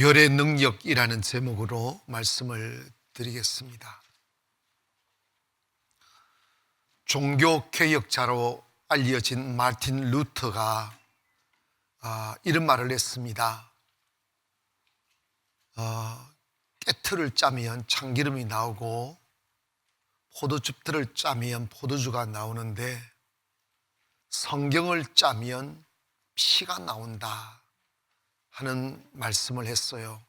보혈의 능력이라는 제목으로 말씀을 드리겠습니다. 종교개혁자로 알려진 마틴 루터가 이런 말을 했습니다. 깨틀을 짜면 참기름이 나오고 포도즙들을 짜면 포도주가 나오는데 성경을 짜면 피가 나온다 하는 말씀을 했어요.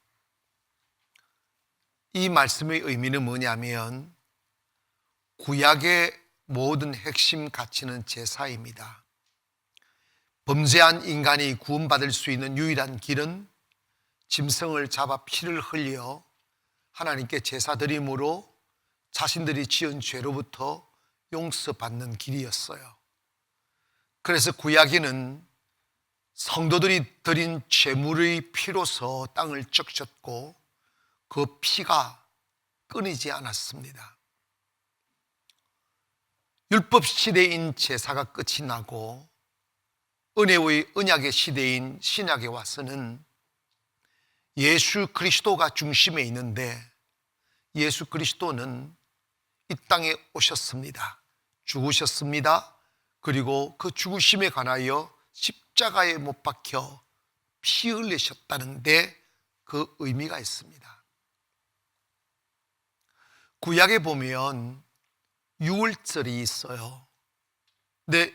이 말씀의 의미는 뭐냐면 구약의 모든 핵심 가치는 제사입니다. 범죄한 인간이 구원받을 수 있는 유일한 길은 짐승을 잡아 피를 흘려 하나님께 제사 드림으로 자신들이 지은 죄로부터 용서받는 길이었어요. 그래서 구약에는 성도들이 드린 제물의 피로서 땅을 적셨고 그 피가 끊이지 않았습니다. 율법 시대인 제사가 끝이 나고 은혜의 언약의 시대인 신약에 와서는 예수 그리스도가 중심에 있는데 예수 그리스도는 이 땅에 오셨습니다. 죽으셨습니다. 그리고 그 죽으심에 관하여 십자가에 못 박혀 피 흘리셨다는데 그 의미가 있습니다. 구약에 보면 유월절이 있어요. 근데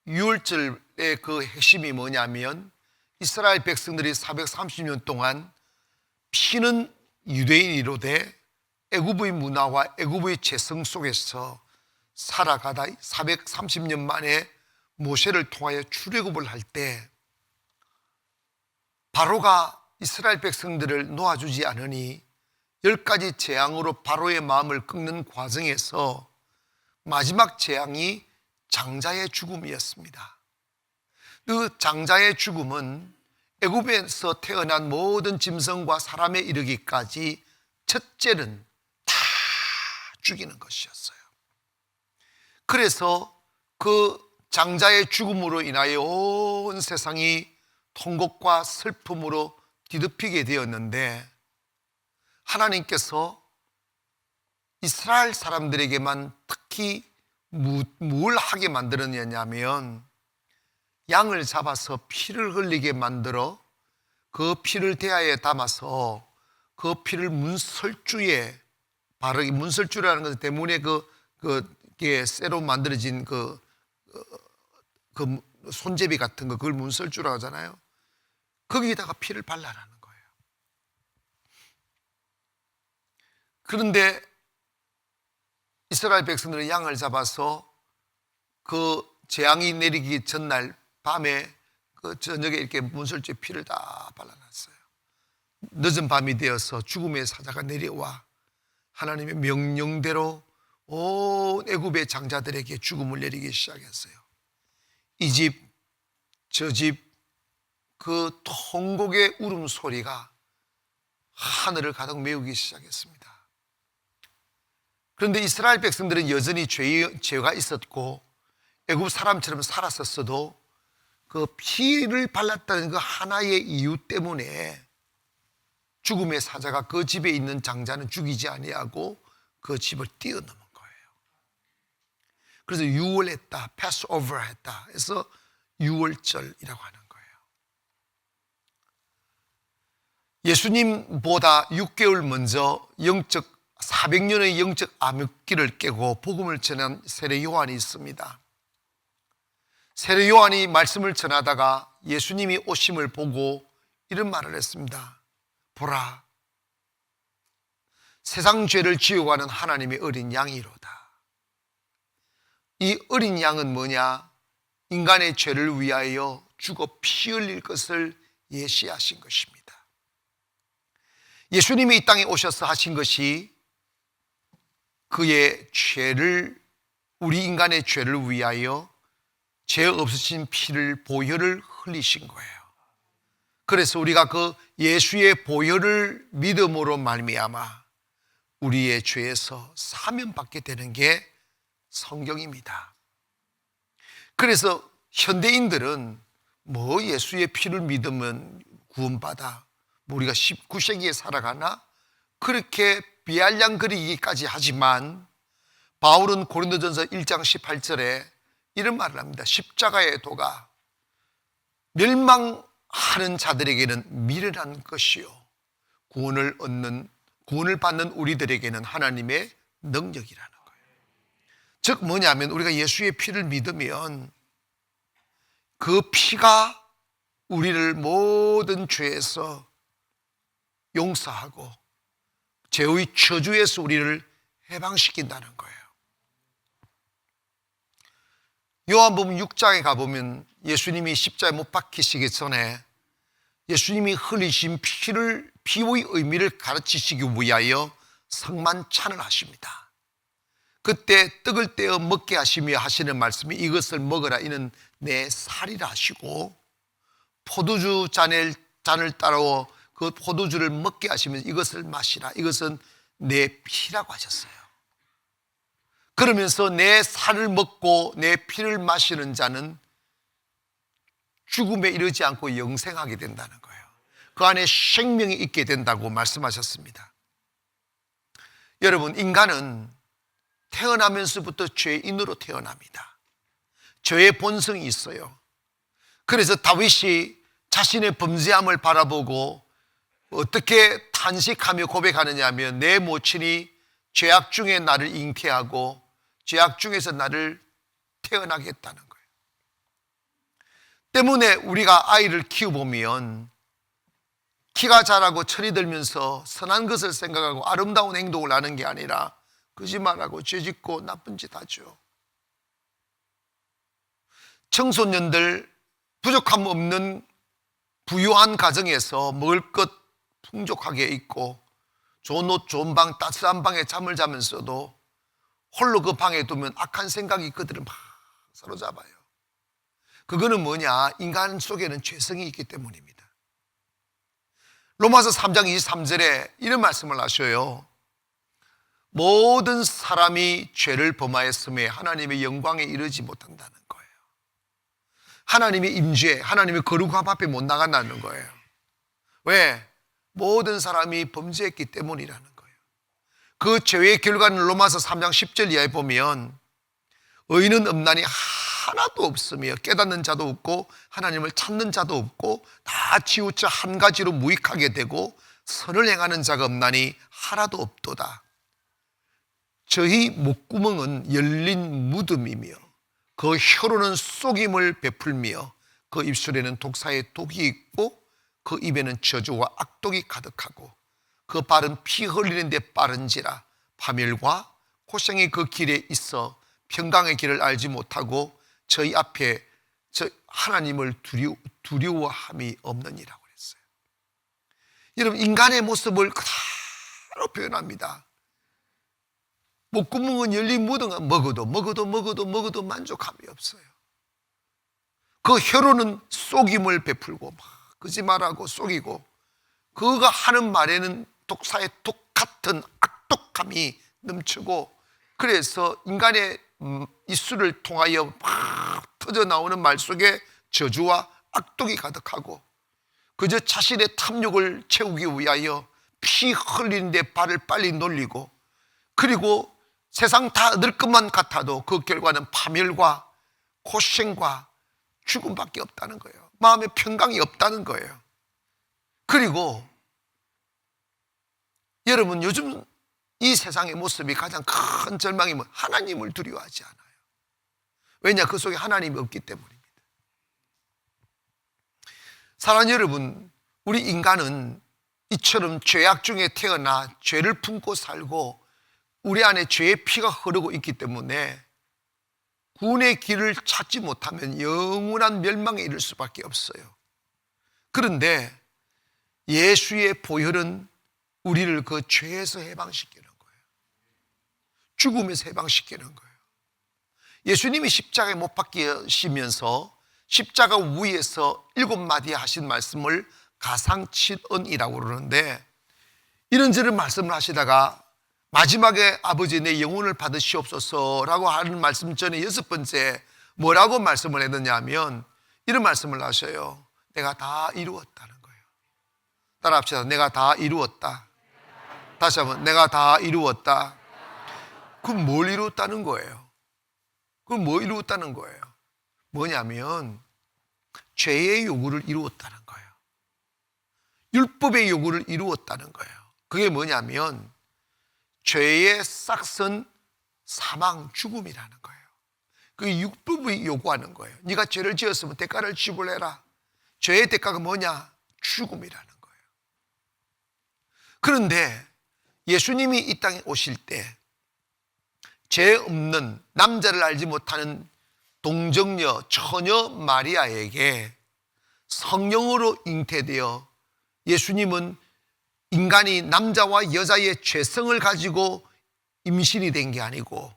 유월절의 그 핵심이 뭐냐면 이스라엘 백성들이 430년 동안 피는 유대인이로되 애굽의 문화와 애굽의 죄성 속에서 살아가다 430년 만에 모세를 통하여 출애굽을 할 때 바로가 이스라엘 백성들을 놓아주지 않으니 10가지 재앙으로 바로의 마음을 꺾는 과정에서 마지막 재앙이 장자의 죽음이었습니다. 그 장자의 죽음은 애굽에서 태어난 모든 짐승과 사람에 이르기까지 첫째는 다 죽이는 것이었어요. 그래서 그 장자의 죽음으로 인하여 온 세상이 통곡과 슬픔으로 뒤덮이게 되었는데 하나님께서 이스라엘 사람들에게만 특히 뭘 하게 만들었냐면 양을 잡아서 피를 흘리게 만들어 그 피를 대야에 담아서 그 피를 문설주에 바르게, 문설주라는 것은 대문에 그게 쇠로 만들어진 그 손제비 같은 거, 그걸 문설주라고 하잖아요. 거기에다가 피를 발라라는 거예요. 그런데 이스라엘 백성들은 양을 잡아서 그 재앙이 내리기 전날 밤에 그 저녁에 이렇게 문설주에 피를 다 발라놨어요. 늦은 밤이 되어서 죽음의 사자가 내려와 하나님의 명령대로 온 애굽의 장자들에게 죽음을 내리기 시작했어요. 이 집, 저 집, 그 통곡의 울음소리가 하늘을 가득 메우기 시작했습니다. 그런데 이스라엘 백성들은 여전히 죄가 있었고 애굽 사람처럼 살았었어도 그 피를 발랐다는 그 하나의 이유 때문에 죽음의 사자가 그 집에 있는 장자는 죽이지 아니하고 그 집을 뛰어넘은 거예요. 그래서 유월했다, 패스오버 했다 해서 유월절이라고 하는 거예요. 예수님보다 6개월 먼저 400년의 영적 암흑기를 깨고 복음을 전한 세례 요한이 있습니다. 세례 요한이 말씀을 전하다가 예수님이 오심을 보고 이런 말을 했습니다. 보라, 세상 죄를 지어가는 하나님의 어린 양이로다. 이 어린 양은 뭐냐? 인간의 죄를 위하여 죽어 피 흘릴 것을 예시하신 것입니다. 예수님이 이 땅에 오셔서 하신 것이 그의 죄를, 우리 인간의 죄를 위하여 죄 없으신 피를, 보혈을 흘리신 거예요. 그래서 우리가 그 예수의 보혈을 믿음으로 말미암아 우리의 죄에서 사면받게 되는 게 성경입니다. 그래서 현대인들은 뭐 예수의 피를 믿으면 구원받아, 우리가 19세기에 살아가나 그렇게 비아냥거리기까지 하지만 바울은 고린도전서 1장 18절에 이런 말을 합니다. 십자가의 도가 멸망하는 자들에게는 미련한 것이요 구원을 받는 우리들에게는 하나님의 능력이라는 거예요. 즉 뭐냐면 우리가 예수의 피를 믿으면 그 피가 우리를 모든 죄에서 용서하고 죄의 저주에서 우리를 해방시킨다는 거예요. 요한복음 6장에 가보면 예수님이 십자가에 못 박히시기 전에 예수님이 흘리신 피의 의미를 가르치시기 위하여 성만찬을 하십니다. 그때 떡을 떼어 먹게 하시며 하시는 말씀이 이것을 먹으라 이는 내 살이라 하시고 포도주 잔을 따라 그 포도주를 먹게 하시면서 이것을 마시라 이것은 내 피라고 하셨어요. 그러면서 내 살을 먹고 내 피를 마시는 자는 죽음에 이르지 않고 영생하게 된다는 거예요. 그 안에 생명이 있게 된다고 말씀하셨습니다. 여러분, 인간은 태어나면서부터 죄인으로 태어납니다. 죄의 본성이 있어요. 그래서 다윗이 자신의 범죄함을 바라보고 어떻게 탄식하며 고백하느냐 하면 내 모친이 죄악 중에 나를 잉태하고 죄악 중에서 나를 태어나게 했다는 거예요. 때문에 우리가 아이를 키워보면 키가 자라고 철이 들면서 선한 것을 생각하고 아름다운 행동을 하는 게 아니라 거짓말하고 죄짓고 나쁜 짓 하죠. 청소년들 부족함 없는 부유한 가정에서 먹을 것 풍족하게 있고 좋은 옷, 좋은 방, 따스한 방에 잠을 자면서도 홀로 그 방에 두면 악한 생각이 그들을 막 사로잡아요. 그거는 뭐냐? 인간 속에는 죄성이 있기 때문입니다. 로마서 3장 23절에 이런 말씀을 하셔요. 모든 사람이 죄를 범하였음에 하나님의 영광에 이르지 못한다는 거예요. 하나님의 임재, 하나님의 거룩함 앞에 못 나간다는 거예요. 왜? 모든 사람이 범죄했기 때문이라는 거예요. 그 죄의 결과는 로마서 3장 10절 이하에 보면 의인은 없나니 하나도 없으며 깨닫는 자도 없고 하나님을 찾는 자도 없고 다 치우쳐 한 가지로 무익하게 되고 선을 행하는 자가 없나니 하나도 없도다. 저희 목구멍은 열린 무덤이며 그 혀로는 속임을 베풀며 그 입술에는 독사의 독이 있고 그 입에는 저주와 악독이 가득하고 그 발은 피 흘리는 데 빠른지라 파멸과 고생이 그 길에 있어 평강의 길을 알지 못하고 저희 앞에 하나님을 두려워함이 없느니라고 그랬어요. 여러분, 인간의 모습을 그대로 표현합니다. 목구멍은 열린 무덤은 먹어도 만족함이 없어요. 그 혀로는 속임을 베풀고 막 거짓말하고 속이고 그가 하는 말에는 독사의 독 같은 악독함이 넘치고 그래서 인간의 입술을 통하여 막 터져 나오는 말 속에 저주와 악독이 가득하고 그저 자신의 탐욕을 채우기 위하여 피 흘리는데 발을 빨리 놀리고 그리고 세상 다 얻을 것만 같아도 그 결과는 파멸과 고생과 죽음밖에 없다는 거예요. 마음의 평강이 없다는 거예요. 그리고 여러분, 요즘 이 세상의 모습이 가장 큰 절망이 뭐 하나님을 두려워하지 않아요. 왜냐? 그 속에 하나님이 없기 때문입니다. 사랑하는 여러분, 우리 인간은 이처럼 죄악 중에 태어나 죄를 품고 살고 우리 안에 죄의 피가 흐르고 있기 때문에 구원의 길을 찾지 못하면 영원한 멸망에 이를 수밖에 없어요. 그런데 예수의 보혈은 우리를 그 죄에서 해방시키는 거예요. 죽음에서 해방시키는 거예요. 예수님이 십자가에 못 박히시면서 십자가 위에서 7마디 하신 말씀을 가상칠언이라고 그러는데 이런저런 말씀을 하시다가 마지막에 아버지 내 영혼을 받으시옵소서라고 하는 말씀 전에 6번째 뭐라고 말씀을 했느냐 하면 이런 말씀을 하셔요. 내가 다 이루었다는 거예요. 따라 합시다. 내가 다 이루었다. 다시 한번, 내가 다 이루었다. 그럼 뭘 이루었다는 거예요? 그럼 뭐 이루었다는 거예요? 뭐냐면 죄의 요구를 이루었다는 거예요. 율법의 요구를 이루었다는 거예요. 그게 뭐냐면 죄의 싹은 사망, 죽음이라는 거예요. 그게 율법이 요구하는 거예요. 네가 죄를 지었으면 대가를 지불해라. 죄의 대가가 뭐냐? 죽음이라는 거예요. 그런데 예수님이 이 땅에 오실 때 죄 없는 남자를 알지 못하는 동정녀 처녀 마리아에게 성령으로 잉태되어 예수님은 인간이 남자와 여자의 죄성을 가지고 임신이 된 게 아니고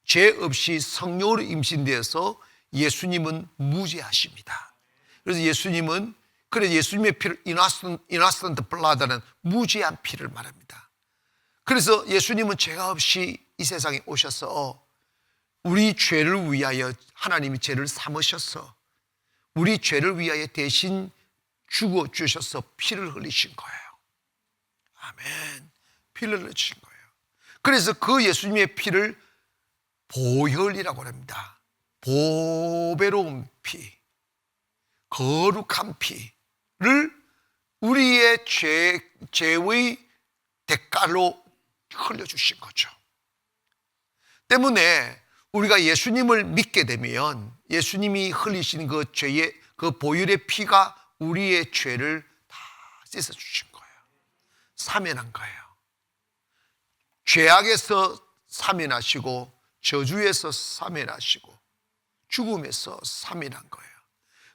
죄 없이 성령으로 임신되어서 예수님은 무죄하십니다. 그래서 예수님의 피를 innocent blood는 무죄한 피를 말합니다. 그래서 예수님은 죄가 없이 이 세상에 오셔서 우리 죄를 위하여 하나님이 죄를 삼으셔서 우리 죄를 위하여 대신 죽어 주셔서 피를 흘리신 거예요. 아멘. 피를 흘리신 거예요. 그래서 그 예수님의 피를 보혈이라고 합니다. 보배로운 피, 거룩한 피를 우리의 죄의 대가로 흘려주신 거죠. 때문에 우리가 예수님을 믿게 되면 예수님이 흘리신 그 죄의 그 보혈의 피가 우리의 죄를 다 씻어주신 거예요. 사면한 거예요. 죄악에서 사면하시고 저주에서 사면하시고 죽음에서 사면한 거예요.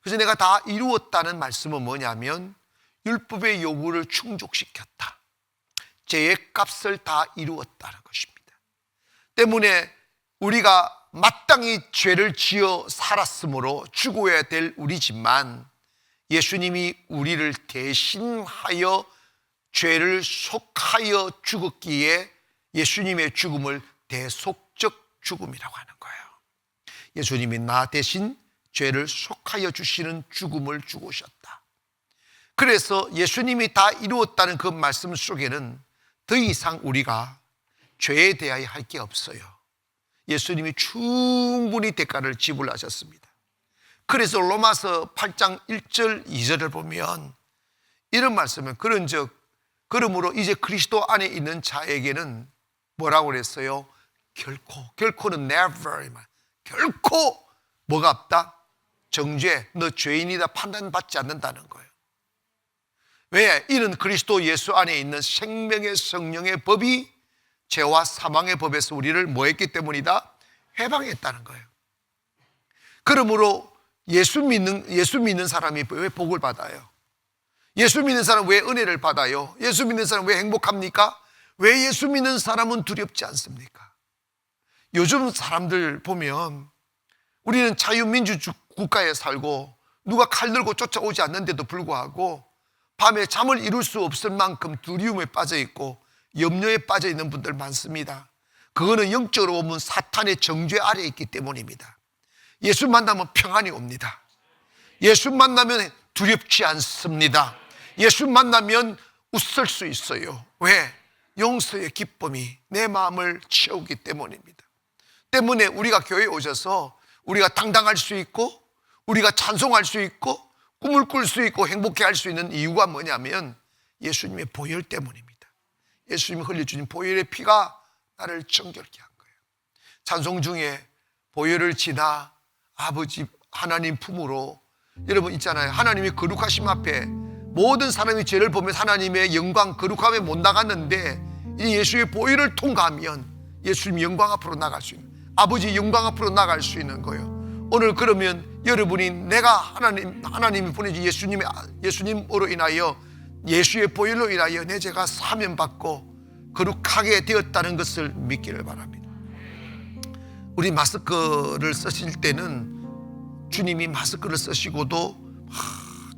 그래서 내가 다 이루었다는 말씀은 뭐냐면 율법의 요구를 충족시켰다. 죄의 값을 다 이루었다는 것입니다. 때문에 우리가 마땅히 죄를 지어 살았으므로 죽어야 될 우리지만 예수님이 우리를 대신하여 죄를 속하여 죽었기에 예수님의 죽음을 대속적 죽음이라고 하는 거예요. 예수님이 나 대신 죄를 속하여 주시는 죽음을 죽으셨다. 그래서 예수님이 다 이루었다는 그 말씀 속에는 더 이상 우리가 죄에 대하여 할 게 없어요. 예수님이 충분히 대가를 지불하셨습니다. 그래서 로마서 8장 1절 2절을 보면 이런 말씀은 그런즉 그러므로 이제 그리스도 안에 있는 자에게는 뭐라고 그랬어요? 결코는 never, 결코 뭐가 없다? 정죄, 너 죄인이다 판단받지 않는다는 거예요. 왜? 이는 그리스도 예수 안에 있는 생명의 성령의 법이 죄와 사망의 법에서 우리를 뭐 했기 때문이다? 해방했다는 거예요. 그러므로 예수 믿는 사람이 왜 복을 받아요? 예수 믿는 사람은 왜 은혜를 받아요? 예수 믿는 사람은 왜 행복합니까? 왜 예수 믿는 사람은 두렵지 않습니까? 요즘 사람들 보면 우리는 자유민주 국가에 살고 누가 칼 들고 쫓아오지 않는데도 불구하고 밤에 잠을 이룰 수 없을 만큼 두려움에 빠져 있고 염려에 빠져 있는 분들 많습니다. 그거는 영적으로 보면 사탄의 정죄 아래에 있기 때문입니다. 예수 만나면 평안이 옵니다. 예수 만나면 두렵지 않습니다. 예수 만나면 웃을 수 있어요. 왜? 용서의 기쁨이 내 마음을 채우기 때문입니다. 때문에 우리가 교회에 오셔서 우리가 당당할 수 있고 우리가 찬송할 수 있고 꿈을 꿀 수 있고 행복해 할 수 있는 이유가 뭐냐면 예수님의 보혈 때문입니다. 예수님이 흘려주신 보혈의 피가 나를 정결케 한 거예요. 찬송 중에 보혈을 지나 아버지 하나님 품으로, 여러분 있잖아요. 하나님의 거룩하심 앞에 모든 사람이 죄를 보면 하나님의 영광 거룩함에 못 나갔는데 이 예수의 보혈을 통과하면 예수님 영광 앞으로 나갈 수 있는, 아버지 영광 앞으로 나갈 수 있는 거예요. 오늘 그러면 여러분이 내가 하나님이 보내준 예수님으로 인하여 예수의 보혈로 인하여 내 죄가 사면받고 거룩하게 되었다는 것을 믿기를 바랍니다. 우리 마스크를 쓰실 때는 주님이 마스크를 쓰시고도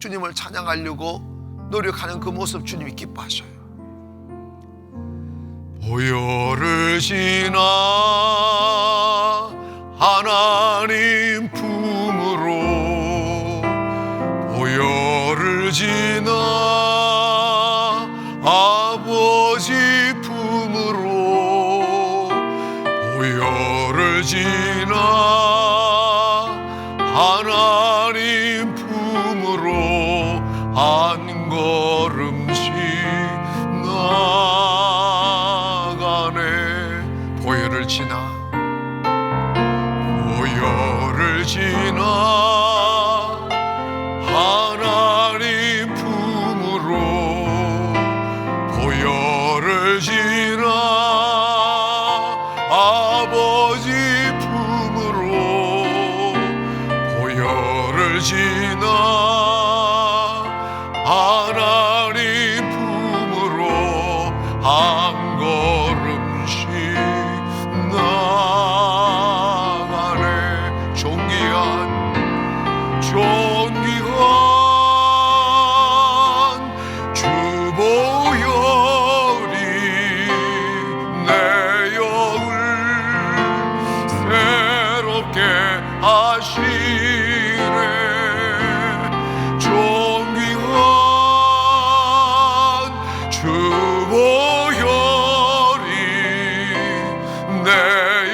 주님을 찬양하려고 노력하는 그 모습 주님이 기뻐하셔요. 보혈을 지나 하나님 품으로 보혈을 지나 보혈을 지나 하나님 품으로 한 걸음씩 나가네. 보혈을 지나 하나님 품으로 보혈을 지나 아버지 품으로 보혈을 지나 하나님 품으로 한 걸음씩 나가네. 존귀한 주보혈이 내 영을 새롭게 하시네. 존귀한 주보혈이 내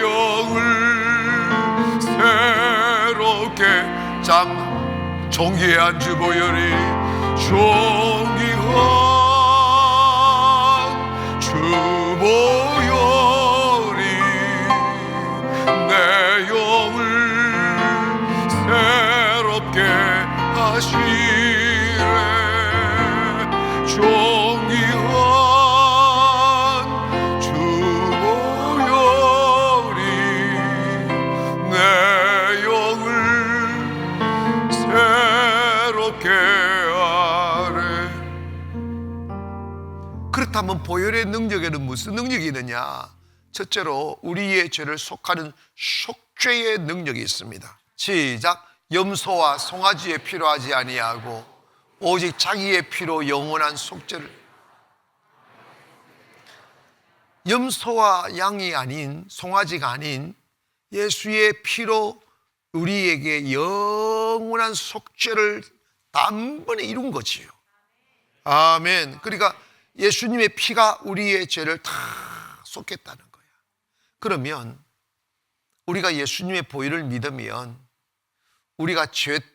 영을 새롭게 존귀한 주보혈이 존귀한 주보혈이 내 영을 새롭게 하시네. 존귀한 주보혈이 내 영을 새롭게 하네. 그렇다면 보혈의 능력에는 무슨 능력이 있느냐? 첫째로 우리의 죄를 속하는 속죄의 능력이 있습니다. 시작. 염소와 송아지에 필요하지 아니하고 오직 자기의 피로 영원한 속죄를. 염소와 양이 아닌, 송아지가 아닌 예수의 피로 우리에게 영원한 속죄를 단번에 이룬 거지요. 아멘. 그러니까 예수님의 피가 우리의 죄를 다 쏟겠다는 거야. 그러면 우리가 예수님의 보혈을 믿으면 우리가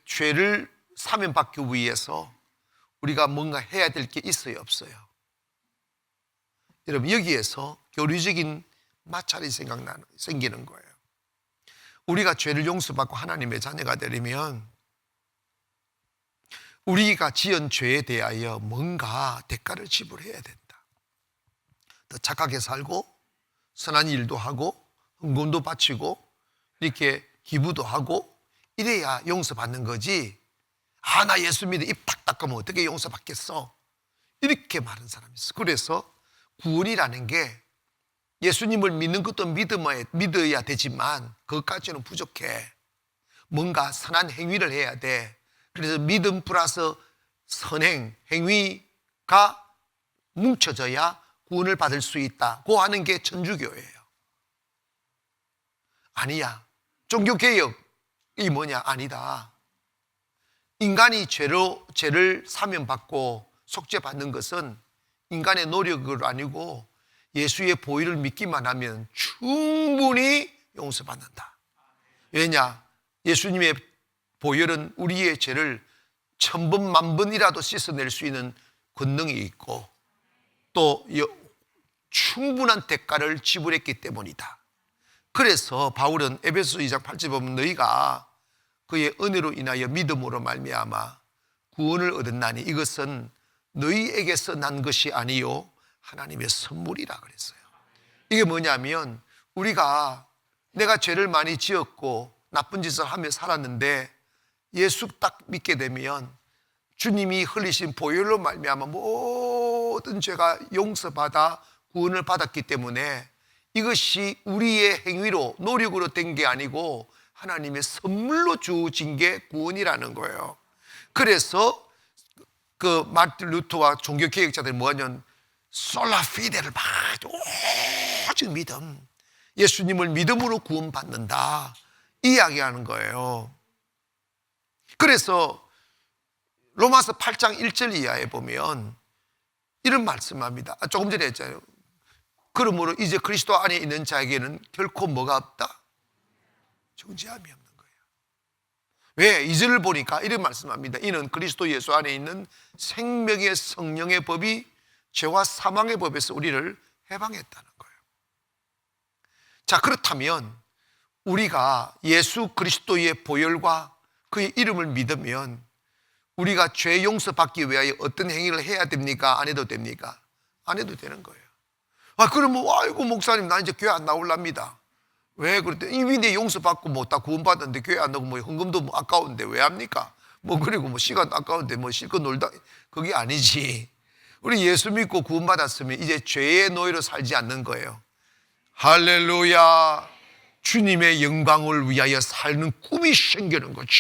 죄를 사면받기 위해서 우리가 뭔가 해야 될 게 있어요, 없어요? 여러분, 여기에서 교리적인 마찰이 생기는 거예요. 우리가 죄를 용서받고 하나님의 자녀가 되려면 우리가 지은 죄에 대하여 뭔가 대가를 지불해야 된다. 더 착하게 살고 선한 일도 하고 헌금도 바치고 이렇게 기부도 하고 이래야 용서받는 거지. 아, 나 예수 믿어 입 딱 닦으면 어떻게 용서받겠어? 이렇게 말하는 사람이 있어. 그래서 구원이라는 게 예수님을 믿는 것도 믿어야 되지만 그것까지는 부족해. 뭔가 선한 행위를 해야 돼. 그래서 믿음 플러스 선행, 행위가 뭉쳐져야 구원을 받을 수 있다고 하는 게 천주교예요. 아니야. 종교개혁이 뭐냐? 아니다. 인간이 죄를 사면받고 속죄받는 것은 인간의 노력으로 아니고 예수의 보혈을 믿기만 하면 충분히 용서받는다. 왜냐? 예수님의 보혈은 우리의 죄를 1000번 만번이라도 씻어낼 수 있는 권능이 있고 또 충분한 대가를 지불했기 때문이다. 그래서 바울은 에베소 2장 8절 보면 너희가 그의 은혜로 인하여 믿음으로 말미암아 구원을 얻었나니 이것은 너희에게서 난 것이 아니요 하나님의 선물이라 그랬어요. 이게 뭐냐면 내가 죄를 많이 지었고 나쁜 짓을 하며 살았는데 예수 딱 믿게 되면 주님이 흘리신 보혈로 말미암아 모든 죄가 용서받아 구원을 받았기 때문에 이것이 우리의 행위로 노력으로 된 게 아니고 하나님의 선물로 주어진 게 구원이라는 거예요. 그래서 그 마르틴 루터와 종교개혁자들이 뭐냐면 솔라피데를 막 오직 믿음, 예수님을 믿음으로 구원받는다 이야기하는 거예요. 그래서 로마서 8장 1절 이하에 보면 이런 말씀합니다. 조금 전에 했잖아요. 그러므로 이제 그리스도 안에 있는 자에게는 결코 뭐가 없다? 정죄함이 없는 거예요. 왜? 2절을 보니까 이런 말씀합니다. 이는 그리스도 예수 안에 있는 생명의 성령의 법이 죄와 사망의 법에서 우리를 해방했다는 거예요. 자, 그렇다면 우리가 예수 그리스도의 보혈과 그의 이름을 믿으면 우리가 죄 용서받기 위하여 어떤 행위를 해야 됩니까? 안 해도 됩니까? 안 해도 되는 거예요. 그러면 아이고 목사님 나 이제 교회 안 나올랍니다. 왜? 그랬더니 이미 내 용서받고 뭐 다 구원받았는데 교회 안 나오고 뭐 헌금도 뭐 아까운데 왜 합니까? 뭐 그리고 뭐 시간 아까운데 뭐 실컷 놀다, 그게 아니지. 우리 예수 믿고 구원받았으면 이제 죄의 노예로 살지 않는 거예요. 할렐루야. 주님의 영광을 위하여 사는 꿈이 생기는 거지.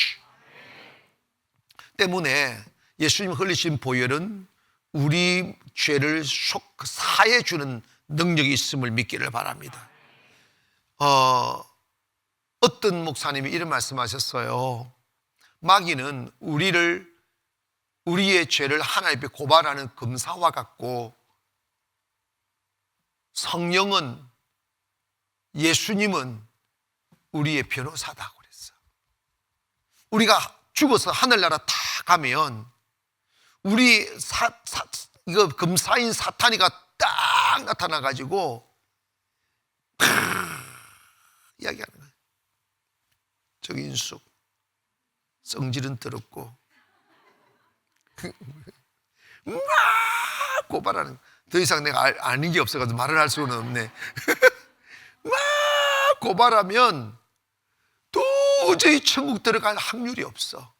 때문에 예수님 흘리신 보혈은 우리 죄를 사해 주는 능력이 있음을 믿기를 바랍니다. 어떤 목사님이 이런 말씀하셨어요. 마귀는 우리의 죄를 하나님 앞에 고발하는 검사와 같고, 성령은, 예수님은 우리의 변호사다고 그랬어. 우리가 죽어서 하늘나라 다 가면 우리 이거 검사인 사탄이가 딱 나타나가지고 이야기하는 거예요. 정인숙 성질은 더럽고 막 고발하는, 더 이상 내가 아는 게 없어가지고 말을 할 수는 없네. 막 고발하면 도저히 천국 들어갈 확률이 없어.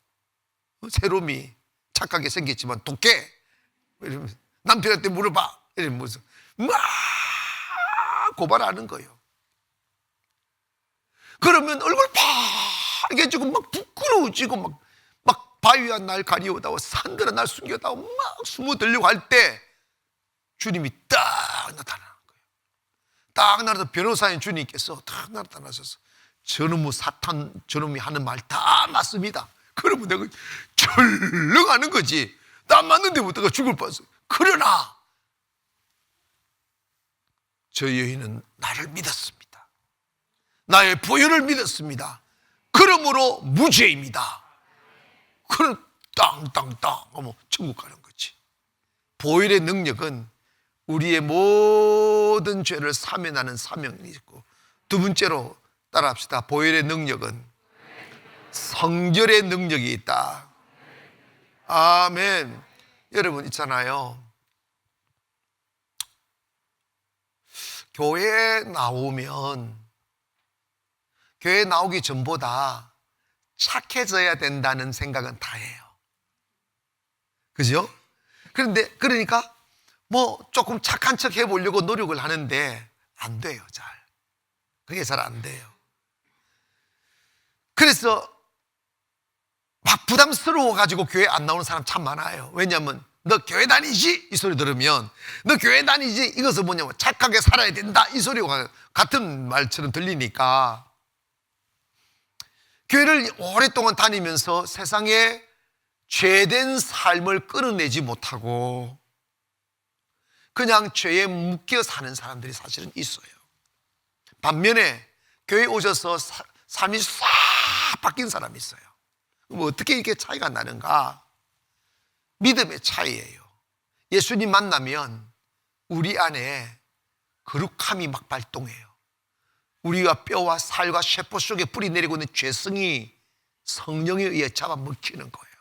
새롬이 착하게 생겼지만 독해. 이러면서 남편한테 물어봐. 이러면서 막 고발하는 거예요. 그러면 얼굴 파게 지고 막 부끄러워지고 막 바위와 날 가리우다고 산들아 날 숨겨다고 막 숨어들려고 할 때 주님이 딱 나타나는 거예요. 딱 나타나서 변호사인 주님께서 딱 나타나셔서 저놈의 사탄, 저놈이 하는 말 다 맞습니다. 그러면 내가 철렁하는 거지. 나 맞는 데부터가 죽을 뻔했어요. 그러나 저 여인은 나를 믿었습니다. 나의 보혈을 믿었습니다. 그러므로 무죄입니다. 그럼 땅땅땅 하면 천국 가는 거지. 보혈의 능력은 우리의 모든 죄를 사면하는 사명이 있고, 두 번째로 따라합시다. 보혈의 능력은 성결의 능력이 있다. 아멘. 여러분 있잖아요, 교회에 나오기 전보다 착해져야 된다는 생각은 다 해요. 그죠? 그러니까 뭐 조금 착한 척 해보려고 노력을 하는데 안 돼요. 그게 잘 안 돼요. 그래서 막 부담스러워가지고 교회 안 나오는 사람 참 많아요. 왜냐하면 너 교회 다니지? 이 소리 들으면 너 교회 다니지? 이것은 뭐냐면 착하게 살아야 된다, 이 소리가 같은 말처럼 들리니까 교회를 오랫동안 다니면서 세상에 죄된 삶을 끌어내지 못하고 그냥 죄에 묶여 사는 사람들이 사실은 있어요. 반면에 교회에 오셔서 삶이 싹 바뀐 사람이 있어요. 그럼 어떻게 이렇게 차이가 나는가? 믿음의 차이예요. 예수님 만나면 우리 안에 거룩함이 막 발동해요. 우리가 뼈와 살과 세포 속에 뿌리 내리고 있는 죄성이 성령에 의해 잡아먹히는 거예요.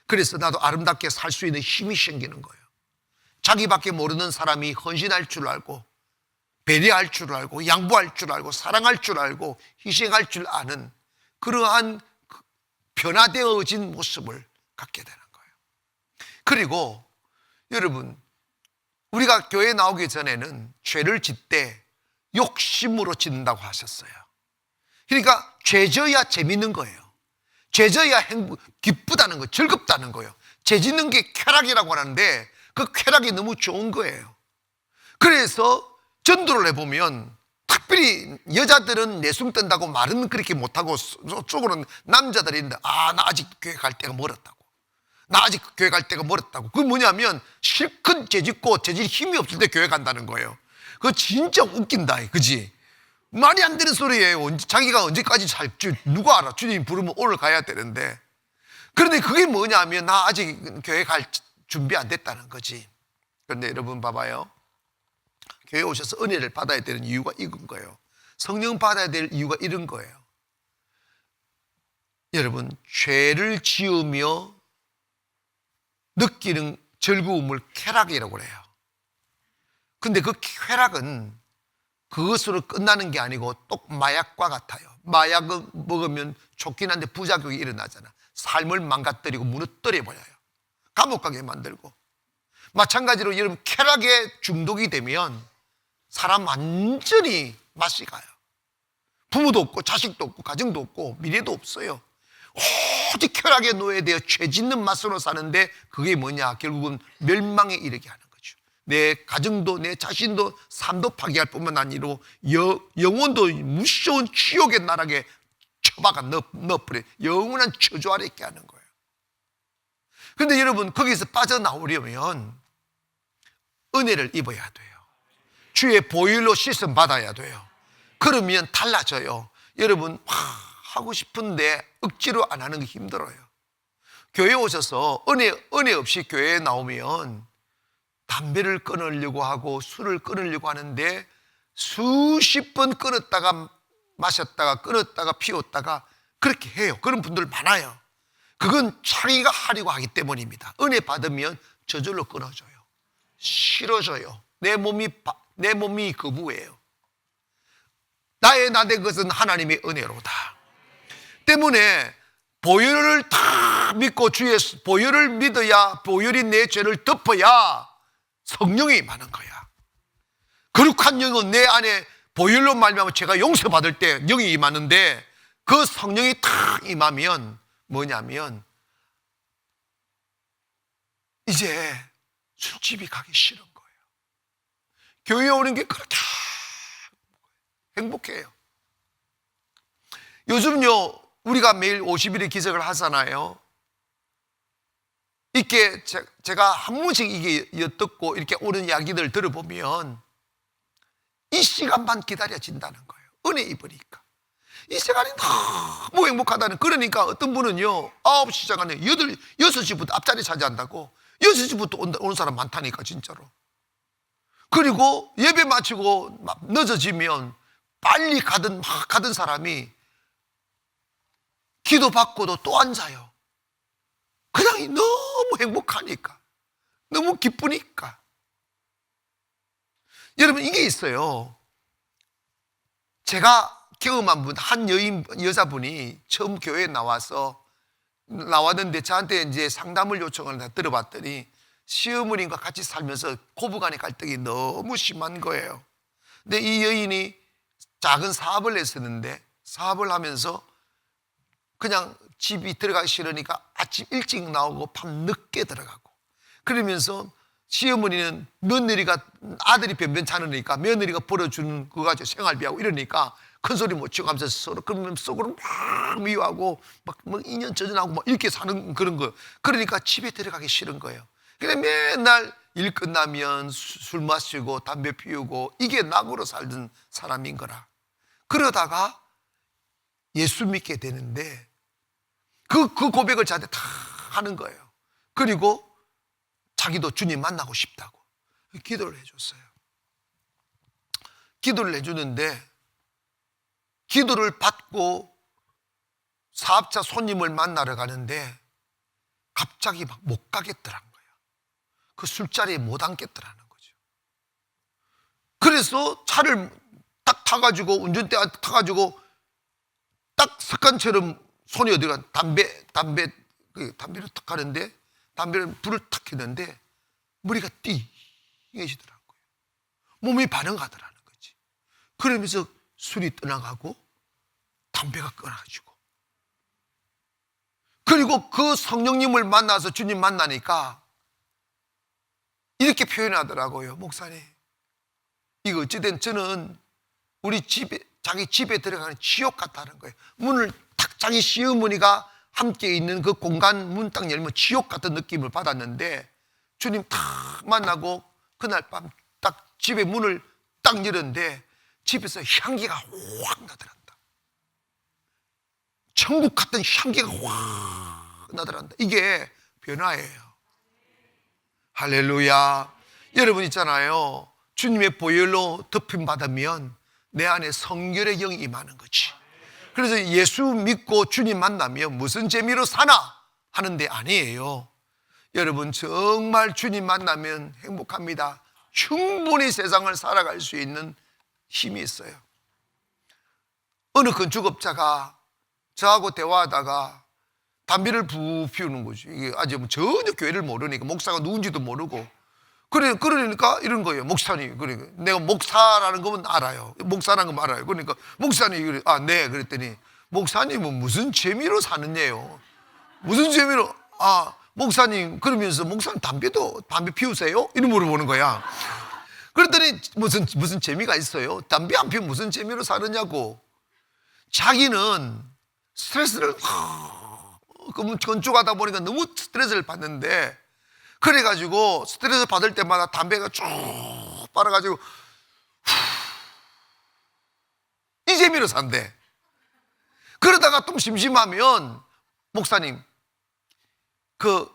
그래서 나도 아름답게 살 수 있는 힘이 생기는 거예요. 자기밖에 모르는 사람이 헌신할 줄 알고, 배려할 줄 알고, 양보할 줄 알고, 사랑할 줄 알고, 희생할 줄 아는 그러한 변화되어진 모습을 갖게 되는 거예요. 그리고 여러분, 우리가 교회에 나오기 전에는 죄를 짓때 욕심으로 짓는다고 하셨어요. 그러니까 죄져야 재밌는 거예요. 죄져야 기쁘다는 거예요. 즐겁다는 거예요. 죄 짓는 게 쾌락이라고 하는데 그 쾌락이 너무 좋은 거예요. 그래서 전도를 해보면 특별히 여자들은 내숭 뜬다고 말은 그렇게 못하고 속으로는 남자들이 있는데, 나 아직 교회 갈 때가 멀었다고, 나 아직 교회 갈 때가 멀었다고. 그게 뭐냐면 실컷 죄짓고 죄질 힘이 없을 때 교회 간다는 거예요. 그거 진짜 웃긴다, 그지? 말이 안 되는 소리예요. 자기가 언제까지 살지 누가 알아? 주님 부르면 오늘 가야 되는데. 그런데 그게 뭐냐면 나 아직 교회 갈 준비 안 됐다는 거지. 그런데 여러분 봐봐요. 교회 오셔서 은혜를 받아야 되는 이유가 이건 거예요. 성령 받아야 될 이유가 이런 거예요. 여러분, 죄를 지으며 느끼는 즐거움을 쾌락이라고 그래요. 근데 그 쾌락은 그것으로 끝나는 게 아니고 또 마약과 같아요. 마약을 먹으면 좋긴 한데 부작용이 일어나잖아. 삶을 망가뜨리고 무너뜨려 버려요. 감옥 가게 만들고. 마찬가지로 여러분, 쾌락에 중독이 되면 사람 완전히 맛이 가요. 부모도 없고 자식도 없고 가정도 없고 미래도 없어요. 오직 쾌락에 노예되어 죄 짓는 맛으로 사는데 그게 뭐냐? 결국은 멸망에 이르게 하는 거죠. 내 가정도 내 자신도 삶도 파괴할 뿐만 아니라 영혼도 무서운 지옥의 나락에 처박아 넣어버려. 영원한 저주 아래 있게 하는 거예요. 그런데 여러분, 거기서 빠져나오려면 은혜를 입어야 돼요. 주의 보혈로 씻음 받아야 돼요. 그러면 달라져요. 여러분, 하고 싶은데 억지로 안 하는 게 힘들어요. 교회에 오셔서 은혜 없이 교회에 나오면 담배를 끊으려고 하고 술을 끊으려고 하는데 수십 번 끊었다가 마셨다가 끊었다가 피웠다가 그렇게 해요. 그런 분들 많아요. 그건 자기가 하려고 하기 때문입니다. 은혜 받으면 저절로 끊어져요. 싫어져요. 내 몸이 거부해요. 나의 나된 것은 하나님의 은혜로다. 때문에 보혈을 다 믿고 주의 보혈을 믿어야, 보혈이 내 죄를 덮어야 성령이 임하는 거야. 거룩한 영은 내 안에 보혈로 말미암아 죄가 용서받을 때 영이 임하는데, 그 성령이 탁 임하면 뭐냐면 이제 술집이 가기 싫은 거예요. 교회에 오는 게 그렇게 행복해요. 요즘요, 우리가 매일 50일의 기적을 하잖아요. 이렇게 제가 한 번씩 이게 엿듣고 이렇게 오는 이야기들 들어보면 이 시간만 기다려진다는 거예요. 은혜 입으니까. 이 시간이 너무 행복하다는. 그러니까 어떤 분은요, 9시 시작하네 6시부터 앞자리 차지한다고. 6시부터 오는 사람 많다니까, 진짜로. 그리고 예배 마치고 막 늦어지면 빨리 가던 사람이 기도 받고도 또 앉아요. 그냥 너무 행복하니까, 너무 기쁘니까. 여러분, 이게 있어요. 제가 경험한 분, 한 여자분이 처음 교회에 나왔는데 저한테 이제 상담을 요청을 들어봤더니 시어머님과 같이 살면서 고부간의 갈등이 너무 심한 거예요. 근데 이 여인이 작은 사업을 했었는데, 사업을 하면서 그냥 집이 들어가기 싫으니까 아침 일찍 나오고 밤 늦게 들어가고, 그러면서 시어머니는 아들이 변변찮으니까 며느리가 벌어주는 그거 가지고 생활비하고 이러니까 큰소리 못 치고 하면서 서로 그러면 속으로 막 미워하고 막 인연 저전하고 막 이렇게 사는 그런 거. 그러니까 집에 들어가기 싫은 거예요. 그래 맨날 일 끝나면 술 마시고 담배 피우고 이게 낙으로 살던 사람인 거라. 그러다가 예수 믿게 되는데 그 고백을 저한테 다 하는 거예요. 그리고 자기도 주님 만나고 싶다고 기도를 해줬어요. 기도를 해주는데 기도를 받고 사업자 손님을 만나러 가는데 갑자기 막 못 가겠더라는 거예요. 그 술자리에 못 앉겠더라는 거죠. 그래서 차를 딱 타가지고 운전대 타가지고 딱 습관처럼 손이 어디가 담배를 탁 하는데 담배를 불을 탁 켰는데 머리가 띵해지더라고요. 몸이 반응하더라는 거지. 그러면서 술이 떠나가고 담배가 끊어지고, 그리고 그 성령님을 만나서 주님 만나니까 이렇게 표현하더라고요. 목사님, 이거 어찌된 저는 우리 집에, 자기 집에 들어가는 지옥 같다는 거예요. 문을 딱 자기 시어머니가 함께 있는 그 공간 문 딱 열면 지옥 같은 느낌을 받았는데, 주님 딱 만나고 그날 밤 딱 집에 문을 딱 열었는데 집에서 향기가 확 나더란다. 천국 같은 향기가 확 나더란다. 이게 변화예요. 할렐루야. 여러분 있잖아요, 주님의 보혈로 덮임 받으면 내 안에 성결의 영이 임하는 거지. 그래서 예수 믿고 주님 만나면 무슨 재미로 사나 하는데 아니에요. 여러분 정말 주님 만나면 행복합니다. 충분히 세상을 살아갈 수 있는 힘이 있어요. 어느 건축업자가 저하고 대화하다가 담배를 피우는 거죠. 이게 아직 전혀 교회를 모르니까, 목사가 누군지도 모르고. 그러니까 이런 거예요. 목사님. 그러니까 내가 목사라는 거면 알아요. 목사라는 거 알아요. 그러니까 목사님, 네. 그랬더니 목사님은 무슨 재미로 사느냐요. 무슨 재미로? 목사님, 그러면서 목사님 담배 피우세요? 이런 물어보는 거야. 그랬더니 무슨 재미가 있어요? 담배 안 피우면 무슨 재미로 사느냐고. 자기는 스트레스를 건축하다 보니까 너무 스트레스를 받는데, 그래가지고 스트레스 받을 때마다 담배가 쭉 빨아가지고 이 재미로 산대. 그러다가 좀 심심하면 목사님, 그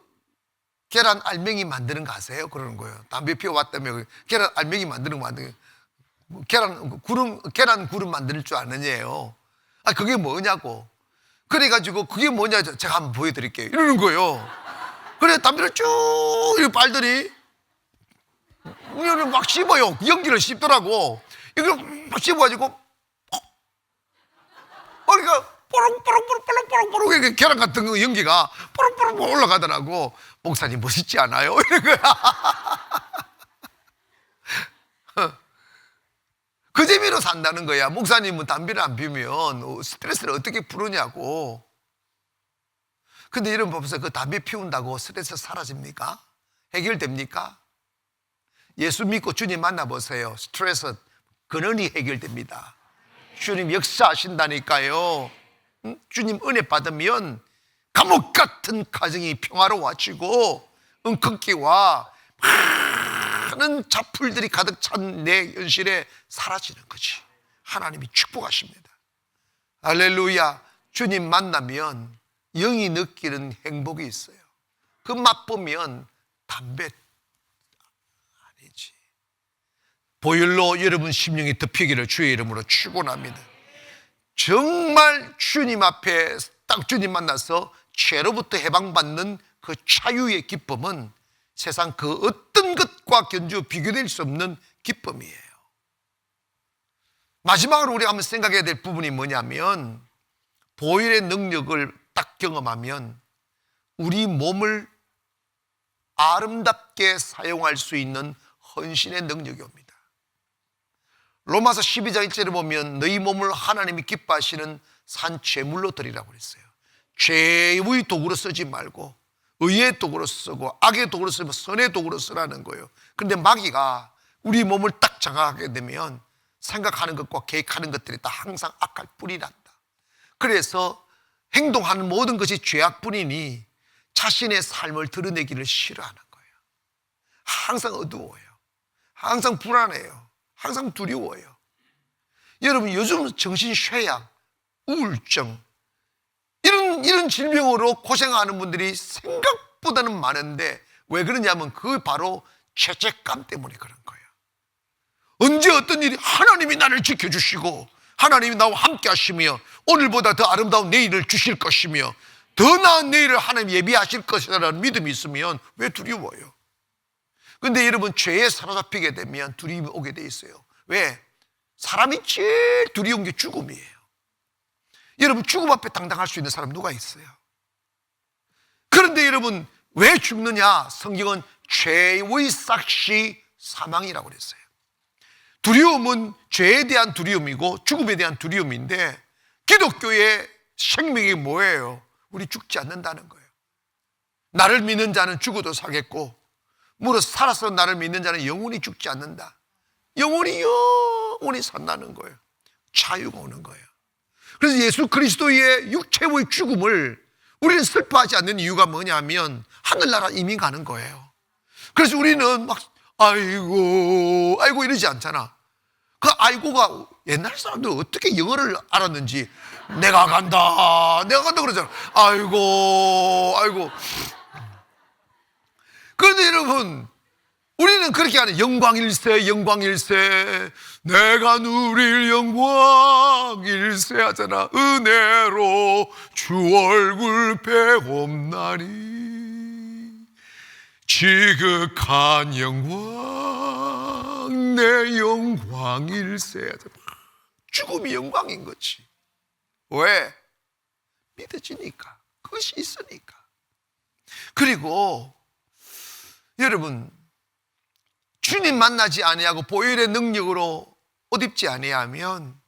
계란 알맹이 만드는 거 아세요? 그러는 거예요. 담배 피워봤다며 계란 알맹이 만드는 거 계란 구름 만들 줄 아느냐요. 그게 뭐냐고. 그래가지고 그게 뭐냐, 제가 한번 보여드릴게요. 이러는 거예요. 그래 담배를 쭉 이렇게 빨더니 이거를 막 씹어요. 연기를 씹더라고. 이걸 막 씹어가지고 그러니까 뽀롱뽀롱뽀롱뽀롱뽀롱 이렇게 계란 같은 거 연기가 뽀롱뽀롱 올라가더라고. 목사님 멋있지 않아요? 이런 거야. 그 재미로 산다는 거야. 목사님은 담배를 안 피우면 스트레스를 어떻게 푸느냐고. 근데 여러분 보면서 그 담배 피운다고 스트레스 사라집니까? 해결됩니까? 예수 믿고 주님 만나보세요. 스트레스 근원이 해결됩니다. 주님 역사하신다니까요. 주님 은혜 받으면 감옥 같은 가정이 평화로워지고 은근기와 많은 잡풀들이 가득 찬 내 현실에 사라지는 거지. 하나님이 축복하십니다. 할렐루야. 주님 만나면 영이 느끼는 행복이 있어요. 그 맛보면 담배 아니지. 보혈로 여러분 심령이 덮이기를 주의 이름으로 축원합니다. 정말 주님 앞에 딱 주님 만나서 죄로부터 해방받는 그 자유의 기쁨은 세상 그 어떤 것과 비교될 수 없는 기쁨이에요. 마지막으로 우리가 한번 생각해야 될 부분이 뭐냐면, 보혈의 능력을 딱 경험하면 우리 몸을 아름답게 사용할 수 있는 헌신의 능력이 옵니다. 로마서 12장 1절에 보면 너희 몸을 하나님이 기뻐하시는 산 제물로 드리라고 그랬어요. 죄의 도구로 쓰지 말고 의의 도구로 쓰고 악의 도구로 쓰면 선의 도구로 쓰라는 거예요. 그런데 마귀가 우리 몸을 딱 장악하게 되면 생각하는 것과 계획하는 것들이 다 항상 악할 뿐이란다. 그래서 행동하는 모든 것이 죄악뿐이니 자신의 삶을 드러내기를 싫어하는 거예요. 항상 어두워요. 항상 불안해요. 항상 두려워요. 여러분 요즘 정신쇠약, 우울증 이런 질병으로 고생하는 분들이 생각보다는 많은데 왜 그러냐면 그 바로 죄책감 때문에 그런 거예요. 언제 어떤 일이 하나님이 나를 지켜주시고 하나님이 나와 함께 하시며 오늘보다 더 아름다운 내일을 주실 것이며 더 나은 내일을 하나님 예비하실 것이라는 믿음이 있으면 왜 두려워요? 그런데 여러분 죄에 사로잡히게 되면 두려움이 오게 돼 있어요. 왜? 사람이 제일 두려운 게 죽음이에요. 여러분 죽음 앞에 당당할 수 있는 사람 누가 있어요? 그런데 여러분 왜 죽느냐? 성경은 죄의 삭시 사망이라고 그랬어요. 두려움은 죄에 대한 두려움이고 죽음에 대한 두려움인데 기독교의 생명이 뭐예요? 우리 죽지 않는다는 거예요. 나를 믿는 자는 죽어도 살겠고 무릇 살아서 나를 믿는 자는 영원히 죽지 않는다. 영원히 산다는 거예요. 자유가 오는 거예요. 그래서 예수 그리스도의 육체의 죽음을 우리는 슬퍼하지 않는 이유가 뭐냐면 하늘나라 이미 가는 거예요. 그래서 우리는 막 아이고 이러지 않잖아. 그 아이고가 옛날 사람들 어떻게 영어를 알았는지 내가 간다 그러잖아. 아이고. 그런데 여러분, 우리는 그렇게 하는 영광일세 내가 누릴 영광일세 하잖아. 은혜로 주 얼굴 배옵나니 지극한 영광 내 영광일세 하잖아. 죽음이 영광인 거지. 왜? 믿어지니까. 그것이 있으니까. 그리고 여러분, 주님 만나지 아니하고 보혈의 능력으로 옷 입지 아니하면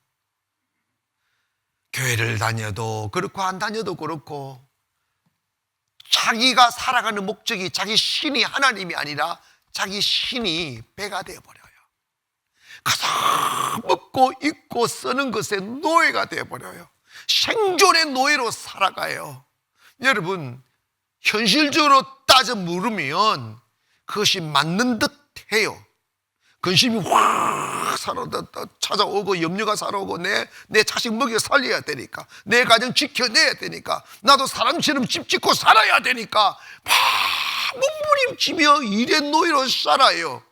교회를 다녀도 그렇고 안 다녀도 그렇고 자기가 살아가는 목적이 자기 신이 하나님이 아니라 자기 신이 배가 되어버려요. 가서 먹고 입고 쓰는 것에 노예가 되어버려요. 생존의 노예로 살아가요. 여러분, 현실적으로 따져 물으면 그것이 맞는 듯 해요. 근심이 확 찾아오고 염려가 살아오고 내 자식 먹여 살려야 되니까, 내 가정 지켜내야 되니까, 나도 사람처럼 집 짓고 살아야 되니까 막 몸부림치며 일의 노예로 살아요.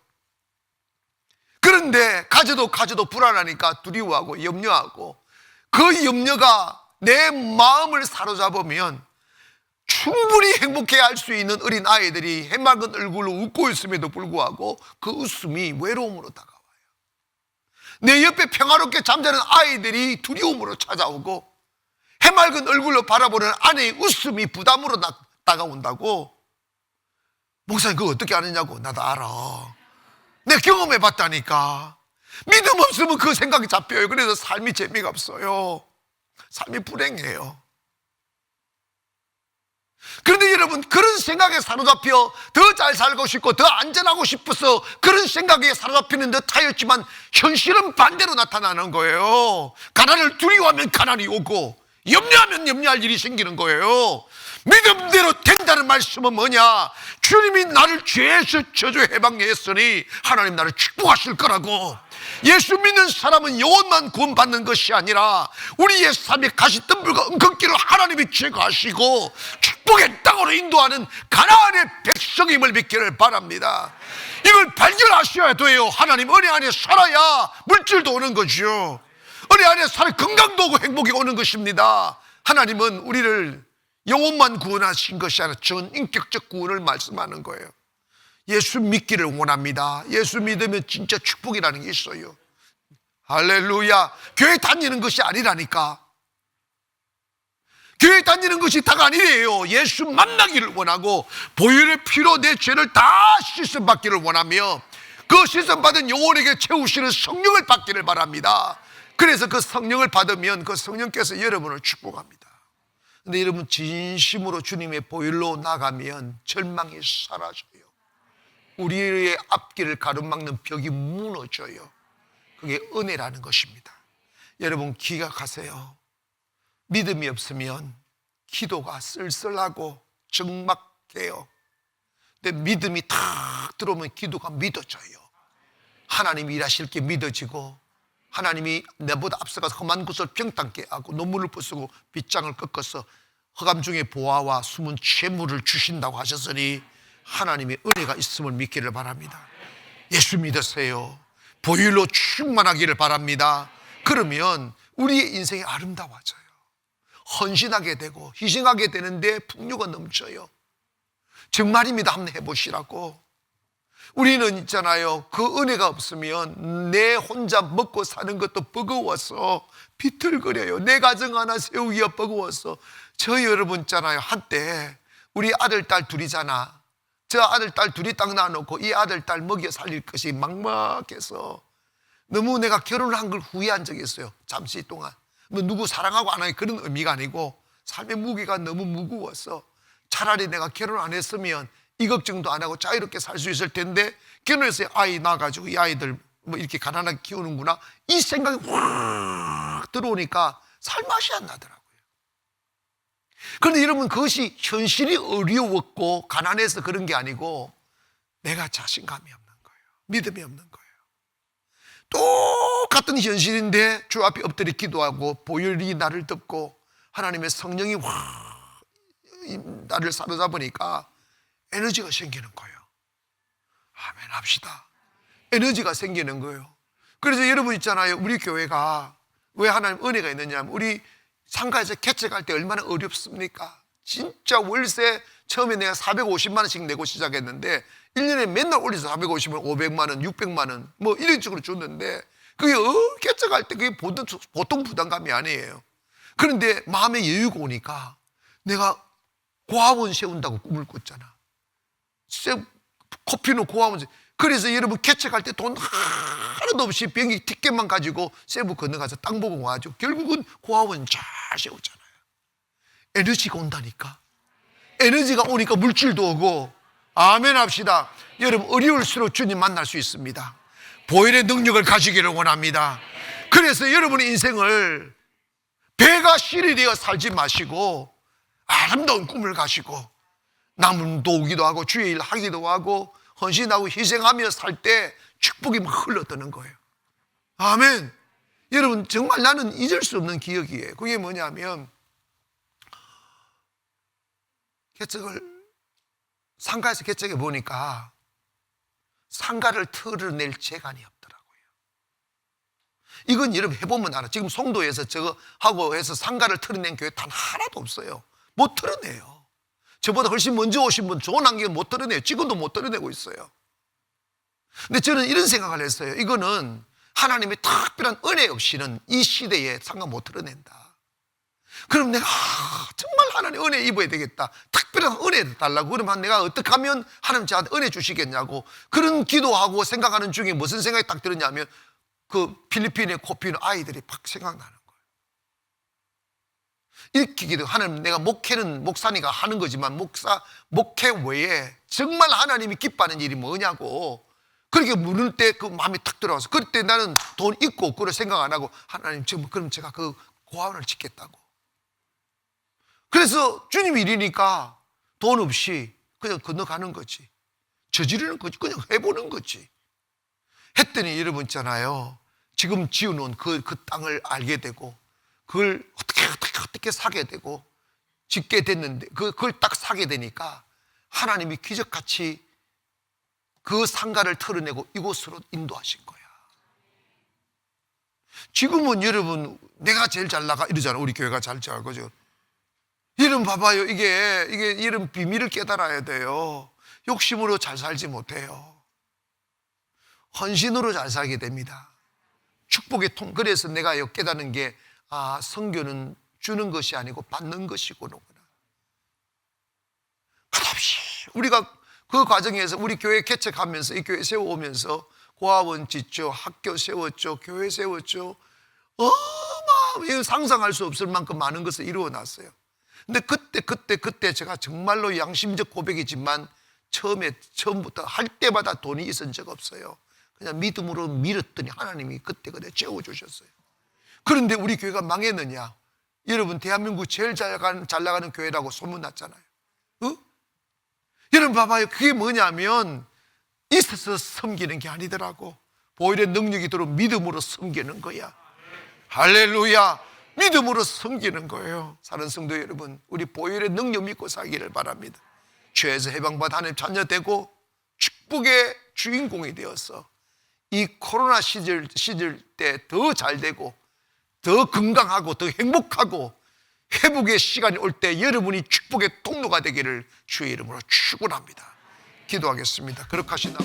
그런데 가져도 불안하니까 두려워하고 염려하고, 그 염려가 내 마음을 사로잡으면 충분히 행복해 할 수 있는 어린 아이들이 해맑은 얼굴로 웃고 있음에도 불구하고 그 웃음이 외로움으로 다가와요. 내 옆에 평화롭게 잠자는 아이들이 두려움으로 찾아오고, 해맑은 얼굴로 바라보는 아내의 웃음이 부담으로 다가온다고. 목사님 그거 어떻게 아느냐고. 나도 알아. 내가 경험해 봤다니까. 믿음 없으면 그 생각이 잡혀요. 그래서 삶이 재미가 없어요. 삶이 불행해요. 그런데 여러분, 그런 생각에 사로잡혀 더 잘 살고 싶고 더 안전하고 싶어서 그런 생각에 사로잡히는 듯 하였지만 현실은 반대로 나타나는 거예요. 가난을 두려워하면 가난이 오고 염려하면 염려할 일이 생기는 거예요. 믿음대로 된다는 말씀은 뭐냐? 주님이 나를 죄에서 저주 해방했으니 하나님 나를 축복하실 거라고. 예수 믿는 사람은 영혼만 구원받는 것이 아니라 우리의 삶의 가시덤불과 은근길을 하나님이 제거하시고 축복의 땅으로 인도하는 가나안의 백성임을 믿기를 바랍니다. 이걸 발견하셔야 돼요. 하나님 은혜 안에 살아야 물질도 오는 거죠. 은혜 안에 살아 건강도 오고 행복이 오는 것입니다. 하나님은 우리를 영혼만 구원하신 것이 아니라 전 인격적 구원을 말씀하는 거예요. 예수 믿기를 원합니다. 예수 믿으면 진짜 축복이라는 게 있어요. 할렐루야. 교회 다니는 것이 아니라니까. 교회 다니는 것이 다가 아니래요. 예수 만나기를 원하고 보혈의 피로 내 죄를 다 씻음받기를 원하며 그 씻음받은 영혼에게 채우시는 성령을 받기를 바랍니다. 그래서 그 성령을 받으면 그 성령께서 여러분을 축복합니다. 근데 여러분 진심으로 주님의 보혈로 나가면 절망이 사라져요. 우리의 앞길을 가로막는 벽이 무너져요. 그게 은혜라는 것입니다. 여러분 기각하세요. 믿음이 없으면 기도가 쓸쓸하고 적막해요. 근데 믿음이 탁 들어오면 기도가 믿어져요. 하나님이 일하실 게 믿어지고 하나님이 내보다 앞서가서 험한 곳을 평탄케 하고 눈물을 부수고 빗장을 꺾어서 흑암 중에 보화와 숨은 채물을 주신다고 하셨으니 하나님의 은혜가 있음을 믿기를 바랍니다. 예수 믿으세요. 보혈로 충만하기를 바랍니다. 그러면 우리의 인생이 아름다워져요. 헌신하게 되고 희생하게 되는데 풍요가 넘쳐요. 정말입니다. 한번 해보시라고. 우리는 있잖아요, 그 은혜가 없으면 내 혼자 먹고 사는 것도 버거워서 비틀거려요. 내 가정 하나 세우기가 버거워서. 저 여러분 있잖아요, 한때 우리 아들 딸 둘이잖아. 저 아들 딸 둘이 딱 놔놓고 이 아들 딸 먹여 살릴 것이 막막해서 너무 내가 결혼을 한 걸 후회한 적이 있어요. 잠시 동안. 뭐 누구 사랑하고 안 하는 그런 의미가 아니고 삶의 무게가 너무 무거워서 차라리 내가 결혼 안 했으면 이 걱정도 안 하고 자유롭게 살 수 있을 텐데 결혼해서 아이 낳아가지고 이 아이들 뭐 이렇게 가난하게 키우는구나, 이 생각이 확 들어오니까 살맛이 안 나더라고요. 그런데 여러분, 그것이 현실이 어려웠고 가난해서 그런 게 아니고 내가 자신감이 없는 거예요. 믿음이 없는 거예요. 똑같은 현실인데 주 앞에 엎드려 기도하고 보혈이 나를 덮고 하나님의 성령이 나를 사로잡으니까 에너지가 생기는 거예요. 아멘 합시다. 에너지가 생기는 거예요. 그래서 여러분 있잖아요, 우리 교회가 왜 하나님 은혜가 있느냐면 우리 상가에서 개척할 때 얼마나 어렵습니까? 진짜 월세 처음에 내가 450만 원씩 내고 시작했는데 1년에 맨날 올려서 450만 원, 500만 원, 600만 원 뭐 이런 식으로 줬는데 그게 개척할 때 그게 보통 부담감이 아니에요. 그런데 마음에 여유가 오니까 내가 고아원 세운다고 꿈을 꿨잖아. 커피는 고아원. 그래서 여러분 개척할 때 돈 하나도 없이 비행기 티켓만 가지고 세부 건너가서 땅 보고 와가지고 결국은 고아원 잘 세우잖아요. 에너지가 온다니까. 에너지가 오니까 물질도 오고. 아멘 합시다. 여러분 어려울수록 주님 만날 수 있습니다. 보혈의 능력을 가지기를 원합니다. 그래서 여러분의 인생을 배가 실이 되어 살지 마시고 아름다운 꿈을 가시고 남은 도우기도 하고 주의 일 하기도 하고 헌신하고 희생하며 살 때 축복이 막 흘러드는 거예요. 아멘. 여러분 정말 나는 잊을 수 없는 기억이에요. 그게 뭐냐면 상가에서 개척해 보니까 상가를 털어낼 재간이 없더라고요. 이건 여러분 해보면 알아. 지금 송도에서 저거 하고 해서 상가를 털어낸 교회 단 하나도 없어요. 못 털어내요. 저보다 훨씬 먼저 오신 분 좋은 환경은 못 털어내요. 지금도 못 털어내고 있어요. 근데 저는 이런 생각을 했어요. 이거는 하나님의 특별한 은혜 없이는 이 시대에 상가 못 털어낸다. 그럼 내가 정말 하나님 은혜 입어야 되겠다. 특별한 은혜 달라고. 그러면 내가 어떻게 하면 하나님 저한테 은혜 주시겠냐고 그런 기도하고 생각하는 중에 무슨 생각이 딱 들었냐면 그 필리핀에 코피는 아이들이 팍 생각나는 거예요. 이렇게 기도. 하나님 내가 목회는 목사니까 하는 거지만 목회 외에 정말 하나님이 기뻐하는 일이 뭐냐고 그렇게 물을 때 그 마음이 탁 들어와서 그때 나는 돈 있고 그걸 생각 안 하고 하나님 그럼 제가 그 고아원을 짓겠다고. 그래서 주님 일이니까 돈 없이 그냥 건너가는 거지. 저지르는 거지. 그냥 해보는 거지. 했더니 여러분 있잖아요. 지금 지어놓은 그 땅을 알게 되고 그걸 어떻게 사게 되고 짓게 됐는데 그걸 딱 사게 되니까 하나님이 기적같이 그 상가를 털어내고 이곳으로 인도하신 거야. 지금은 여러분 내가 제일 잘 나가 이러잖아요. 우리 교회가 잘 나가 그죠? 이런 봐봐요. 이게 이런 비밀을 깨달아야 돼요. 욕심으로 잘 살지 못해요. 헌신으로 잘 살게 됩니다. 축복의 통. 그래서 내가 깨닫는 게 선교는 주는 것이 아니고 받는 것이구나. 끝없이 우리가 그 과정에서 우리 교회 개척하면서 이 교회 세워오면서 고아원 짓죠. 학교 세웠죠. 교회 세웠죠. 상상할 수 없을 만큼 많은 것을 이루어놨어요. 근데 그때 제가 정말로 양심적 고백이지만 처음부터 할 때마다 돈이 있은 적 없어요. 그냥 믿음으로 밀었더니 하나님이 그때 채워주셨어요. 그런데 우리 교회가 망했느냐? 여러분 대한민국 제일 잘 나가는 교회라고 소문났잖아요. 여러분 봐봐요. 그게 뭐냐면 있어서 섬기는 게 아니더라고. 보혈의 능력이 들어 믿음으로 섬기는 거야. 할렐루야. 믿음으로 섬기는 거예요. 사랑하는 성도 여러분, 우리 보혈의 능력 믿고 살기를 바랍니다. 죄에서 해방받아 하나님 자녀 되고 축복의 주인공이 되어서 이 코로나 시절 때 더 잘 되고 더 건강하고 더 행복하고 회복의 시간이 올 때 여러분이 축복의 통로가 되기를 주의 이름으로 축원합니다. 기도하겠습니다. 그렇게 하시나